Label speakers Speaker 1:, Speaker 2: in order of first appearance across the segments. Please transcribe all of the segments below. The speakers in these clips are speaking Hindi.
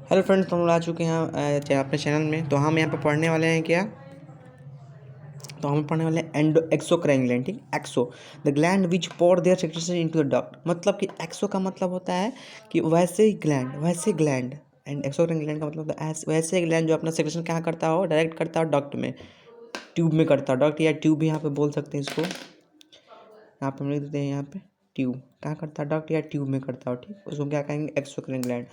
Speaker 1: हेलो फ्रेंड्स, तो हम लोग आ चुके हैं अपने चैनल में। तो हम यहाँ पर पढ़ने वाले हैं क्या? तो हम पढ़ने वाले हैं एंडो एक्सोक्राइन ग्लैंड। ठीक, exo the gland which pour their secretion into the duct. मतलब कि एक्सो का मतलब होता है कि वैसे ग्लैंड। एंड एक्सोक्राइन ग्लैंड का मतलब होता है वैसे ग्लैंड जो अपना सेक्रेशन कहाँ करता हो, डायरेक्ट करता हो डक्ट में, ट्यूब में करता हो। डक्ट या ट्यूब भी यहाँ पे बोल सकते हैं इसको। यहाँ पे हम लिख देते हैं, यहाँ पे ट्यूब कहाँ करता है, डक्ट या ट्यूब में करता हो। ठीक, उसको क्या कहेंगे, एक्सोक्राइन ग्लैंड।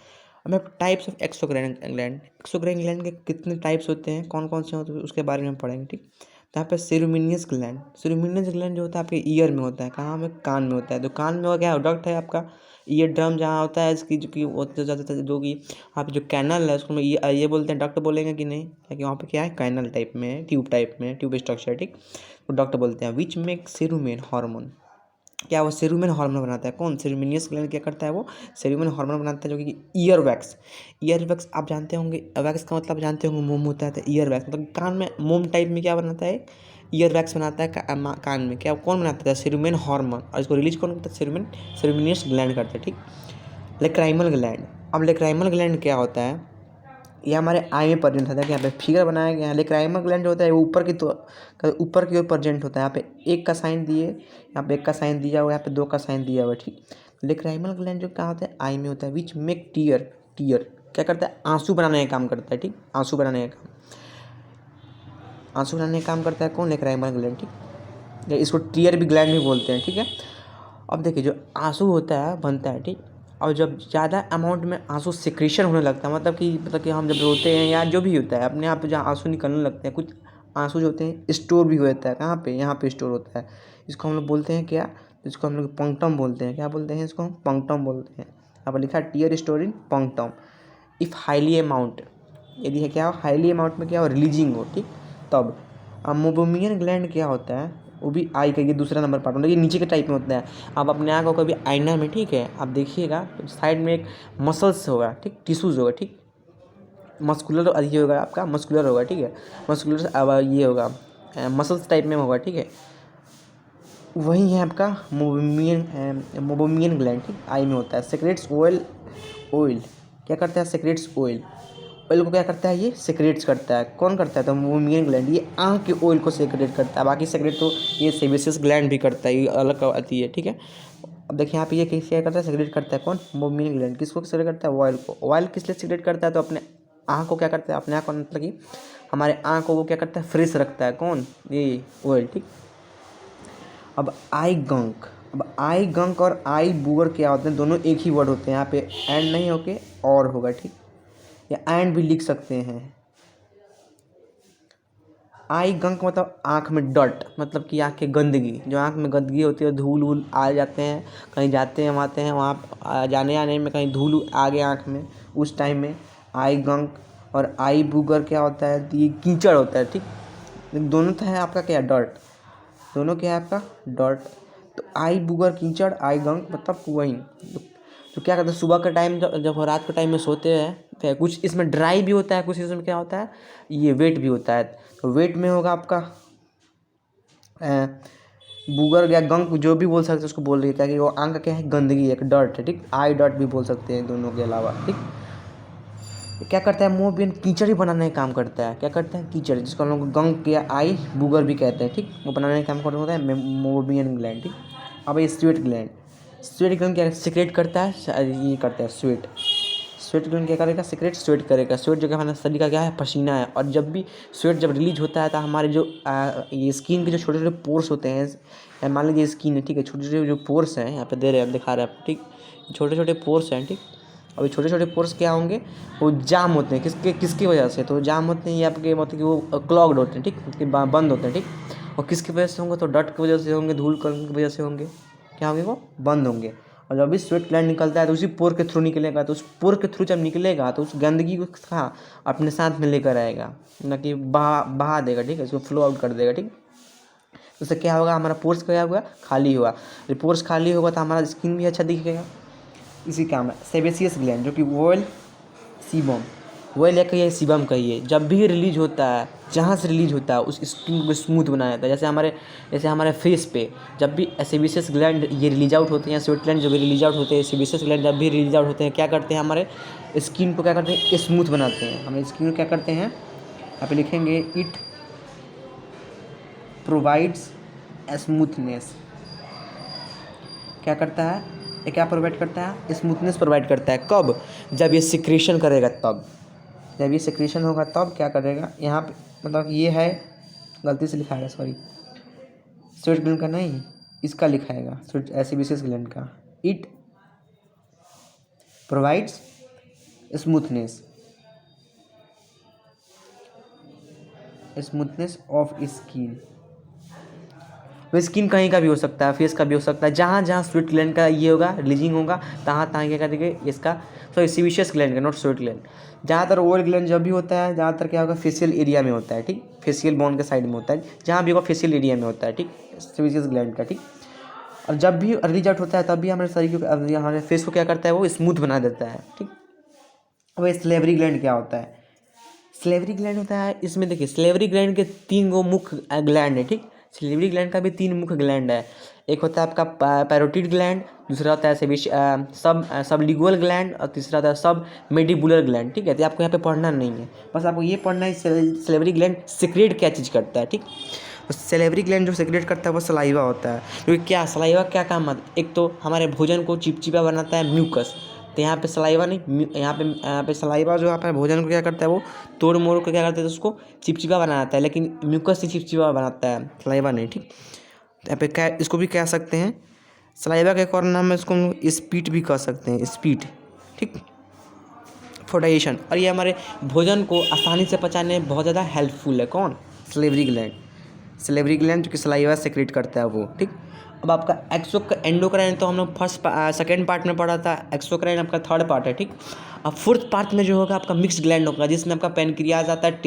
Speaker 1: अब मैं types of exocrine gland, exocrine gland के कितने टाइप्स होते हैं, कौन कौन से होते हैं, उसके बारे में पढ़ेंगे। ठीक, तो यहाँ पे सेरुमिनियस ग्लैंड जो होता है आपके ईयर में होता है, कहाँ में, कान में होता है। तो कान में हो गया डक्ट है आपका, ईयर ड्रम जहाँ होता है इसकी, जो कि होते ज़्यादातर जो कि आप जो कैनल है उसको में ये बोलते हैं, डक्ट बोलेंगे कि नहीं, क्योंकि वहाँ पे क्या है, कैनल टाइप में है, ट्यूब टाइप में, ट्यूब स्ट्रक्चर। ठीक, तो डक्ट बोलते हैं। विच मेक सेरुमेन हार्मोन, क्या वो सेरुमेन हार्मोन बनाता है। कौन? सेरुमिनियस ग्लैंड क्या करता है, वो सेरुमेन हार्मोन बनाता है, जो कि ईयर वैक्स आप जानते होंगे। वैक्स का मतलब जानते होंगे, मोम होता है। तो ईयर वैक्स मतलब कान में मोम टाइप में क्या बनाता है, ईयर वैक्स बनाता है कान में। क्या कौन बनाता है? सेरुमेन हार्मोन। और इसको रिलीज कौन करता है? सेरुमिनियस ग्लैंड करता है। ठीक, लेक्राइमल ग्लैंड। अब लेक्राइमल ग्लैंड क्या होता है, ये हमारे आई में प्रेजेंट होता है। कि यहाँ पे फिगर बनाया गया है। लेक्राइमल ग्लैंड जो होता है वो ऊपर की ओर प्रेजेंट होता है। यहाँ पे एक का साइन दिए, यहाँ पे एक का साइन दिया हुआ है, यहाँ पे दो का साइन दिया हुआ है। ठीक, लेक्राइमल ग्लैंड जो कहाँ होता है, आई में होता है। विच मेक टीयर क्या करता है, आंसू बनाने का काम करता है। ठीक, आंसू बनाने का काम करता है। कौन? Lacrimal gland. ठीक, इसको टीयर भी ग्लैंड भी बोलते हैं। ठीक है, अब देखिए जो आंसू होता है बनता है। ठीक, और जब ज़्यादा अमाउंट में आंसू सिक्रीशन होने लगता है, मतलब कि हम जब रोते हैं या जो भी होता है, अपने आप जहाँ आंसू निकलने लगते हैं, कुछ आंसू जो होते हैं स्टोर भी हो जाता है। कहाँ पे? यहाँ पे स्टोर होता है। इसको हम लोग बोलते हैं क्या, इसको हम लोग पंक्टम बोलते हैं। क्या बोलते हैं इसको? हम पंक्टम बोलते हैं। यहाँ पर लिखा है tear store in punctum. If highly amount, यदि है क्या हो, हाईली अमाउंट में क्या हो, रिलीजिंग हो। ठीक, तब। अब मोबोमियन ग्लैंड क्या होता है, वो भी आई का ये दूसरा नंबर पार्ट होता है। ये नीचे के टाइप में होता है। आप अपने आँख को कभी आईना में, ठीक है, आप देखिएगा तो साइड में एक मसल्स होगा। ठीक, टिश्यूज़ होगा। ठीक, मस्कुलर ये होगा आपका, मस्कुलर होगा। ठीक है, मस्कुलर अब ये होगा मसल्स टाइप में होगा। ठीक है, वही है आपका मोबोमियन ग्लैंड। ठीक, आई में होता है। सेक्रेट्स ऑयल क्या करता है, सेक्रेट्स ऑयल को क्या करता है, ये सेक्रेट्स करता है। कौन करता है? तो मोबोमियन ग्लैंड। ये आँख के ऑयल को सेक्रेट करता है। बाकी सेक्रेट तो ये सेबेसियस ग्लैंड भी करता है, ये अलग आती है। ठीक है, अब देखिए यहाँ पे ये क्या करता है, सेक्रेट करता है। कौन? मोबोमियन ग्लैंड। किसको सेक्रेट करता है? ऑयल को। ऑयल किस लिए सेक्रेट करता है? तो अपने आँख को क्या करता है, अपने आँख को मतलब कि हमारे आँख को वो क्या करता है, फ्रेश रखता है। कौन? ये ऑयल। ठीक, अब आई गंक और आई बूगर क्या होते हैं, दोनों एक ही वर्ड होते हैं। यहाँ पे एंड नहीं होके और होगा। ठीक, या एंड भी लिख सकते हैं। आई गंक मतलब आँख में डट, मतलब कि आँख की गंदगी, जो आँख में गंदगी होती है, धूल वूल आ जाते हैं, कहीं जाते हैं आते हैं, वहाँ जाने आने में कहीं धूल आ गया आँख में, उस टाइम में आई गंक। और आई बूगर क्या होता है, ये कीचड़ होता है। ठीक, दोनों तो है आपका क्या, डर्ट। दोनों क्या है आपका, डर्ट। तो आई बूगर कीचड़, आई गंक मतलब वही। तो क्या करते हैं, सुबह का टाइम जब रात के टाइम में सोते हैं, तो कुछ इसमें ड्राई भी होता है, कुछ इसमें क्या होता है, ये वेट भी होता है। तो वेट में होगा आपका बूगर या गंक, जो भी बोल सकते हैं उसको बोल रही है, क्या कि वो आंख का क्या है, गंदगी, एक डर्ट है। ठीक, आई डर्ट भी बोल सकते हैं दोनों के अलावा। ठीक, क्या करता है, मोबियन कीचड़ ही बनाने का काम करता है। क्या करता है, कीचड़, जिसको हम लोग गंक या आई बूगर भी कहते हैं। ठीक, वो बनाने का काम करता होता है मोबियन ग्लैंड। ठीक, अब ये स्वेट ग्लैंड क्या सिक्रेट करता है, ये करता है स्वेट ग्लैंड क्या करेगा, स्वेट करेगा। स्वेट जो कि हमारे शरीर का क्या है, पसीना है। और जब भी स्वेट जब रिलीज होता है तो हमारे जो ये स्किन के जो छोटे छोटे पोर्स होते हैं, मान लीजिए स्किन है, ठीक है, छोटे छोटे जो पोर्स हैं, यहाँ पे दे रहे हैं, दिखा रहे हैं। ठीक, छोटे छोटे पोर्स हैं। ठीक, अब ये छोटे छोटे पोर्स क्या होंगे, वो जाम होते हैं। किसकी वजह से? तो जाम होते हैं ये आपके, मतलब कि वो क्लॉग्ड होते हैं। ठीक, बंद होते हैं। ठीक, और किसकी वजह से होंगे, तो डस्ट की वजह से होंगे, धूल कण की वजह से होंगे। क्या होंगे, वो बंद होंगे। और जब भी स्वेट ग्लैंड निकलता है तो उसी पोर के थ्रू निकलेगा। तो उस पोर के थ्रू जब निकलेगा तो उस गंदगी को कहाँ, अपने साथ में लेकर आएगा, न कि बहा देगा। ठीक है, इसको फ्लो आउट कर देगा। ठीक, उससे क्या होगा, हमारा पोर्स क्या हुआ, खाली हुआ। जब पोर्स खाली होगा तो हमारा स्किन भी अच्छा दिखेगा। इसी काम है सेबेसियस ग्लैंड, जो कि वोल सीबम, वही लेकर ये सीबम का ही है। जब भी रिलीज होता है, जहाँ से रिलीज होता है उस स्किन को स्मूथ बनाया जाता है। जैसे हमारे फेस पे जब भी सेबेशियस ग्लैंड ये रिलीज आउट होते हैं, स्वेट ग्लैंड जब भी रिलीज आउट होते हैं, सेबेशियस ग्लैंड जब भी रिलीज आउट होते हैं, क्या करते हैं, हमारे स्किन को क्या करते हैं, स्मूथ बनाते हैं। हमारे स्किन को क्या करते हैं, यहाँ पे लिखेंगे, इट प्रोवाइड्स स्मूथनेस। क्या करता है ये, क्या प्रोवाइड करता है, स्मूथनेस प्रोवाइड करता है। कब, जब ये सिक्रेशन करेगा तब, जब ये सिक्रेशन होगा तब क्या करेगा, यहाँ पे मतलब ये है, गलती से लिखा है, सॉरी, स्वेट ग्लैंड का नहीं, इसका लिखाएगा, सेबेशियस ग्लैंड का। It provides smoothness of skin. वो स्किन कहीं का भी हो सकता है, फेस का भी हो सकता है, जहाँ जहाँ स्वेट ग्लैंड का ये होगा, रिलीजिंग होगा, तहाँ तहाँ क्या करेंगे इसका, सॉरी सेबेशियस ग्लैंड का, नॉट स्वेट ग्लैंड। ज़्यादातर ओवल ग्लैंड जब भी होता है, ज़्यादातर क्या होगा, फेशियल एरिया में होता है, ठीक, फेशियल बोन के साइड में होता है, जहाँ भी होगा फेशियल एरिया में होता है, ठीक, सेबेशियस ग्लैंड का, ठीक। और जब भी रिलीज आउट होता है तब भी हमारे शरीर को, हमारे फेस को क्या करता है, वो स्मूथ बना देता है, ठीक। अब सलेवरी ग्लैंड क्या होता है, सलेवरी ग्लैंड होता है, इसमें देखिए सलेवरी ग्लैंड के 3 गो मुख्य ग्लैंड है, ठीक। सलेवरी ग्लैंड का भी 3 मुख्य ग्लैंड है। एक होता है आपका पैरोटिड ग्लैंड, दूसरा होता है सबलिंगुअल ग्लैंड, और तीसरा होता है सब मेडिबुलर ग्लैंड, ठीक है। तो आपको यहाँ पे पढ़ना नहीं है, बस आपको ये पढ़ना है सलेवरी ग्लैंड सिक्रेट क्या चीज़ करता है, ठीक। तो सलेवरी ग्लैंड जो सिक्रेट करता है वो सलाइवा होता है। क्योंकि क्या सलाइवा क्या काम आता है, एक तो हमारे भोजन को चिपचिपा बनाता है, म्यूकस। तो यहाँ पे सलाइवा नहीं, यहाँ पे सलाइवा जो आपका भोजन को क्या करता है, वो तोड़ मोड़ को क्या करता है, उसको चिपचिपा बनाता है, लेकिन म्यूकस से चिपचिपा बनाता है, सलाइवा नहीं, ठीक। तो यहाँ पे क्या, इसको भी कह सकते हैं सलाइवा का एक और नाम है, इसको हम लोग स्पीट भी कह सकते हैं, स्पीट, ठीक, फॉर डाइजेशन। और ये हमारे भोजन को आसानी से पचाने में बहुत ज़्यादा हेल्पफुल है। कौन, सलेवरी ग्लैंड, सलेवरी ग्लैंड जो कि सलाइवा सेक्रेट करता है वो, ठीक। अब आपका एंडोक्राइन तो हम लोग सेकेंड पार्ट में पढ़ा था, एक्सोक्राइन आपका थर्ड पार्ट है, ठीक। अब फोर्थ पार्ट में जो होगा आपका मिक्स्ड ग्लैंड होगा, जिसमें आपका पेनक्रियाज आता है,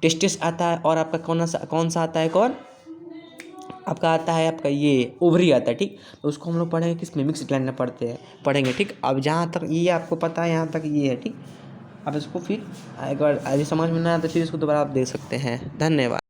Speaker 1: टेस्टिस आता है, और आपका कौन सा आता है, कौन आपका आता है, आपका ये ओवरी आता है, ठीक। तो उसको हम लोग पढ़ेंगे किसमें, मिक्स्ड ग्लैंड में पढ़ेंगे, ठीक। अब जहाँ तक ये आपको पता है, यहाँ तक ये है, ठीक। अब इसको फिर एक बार समझ में ना आया तो फिर इसको दोबारा आप देख सकते हैं। धन्यवाद।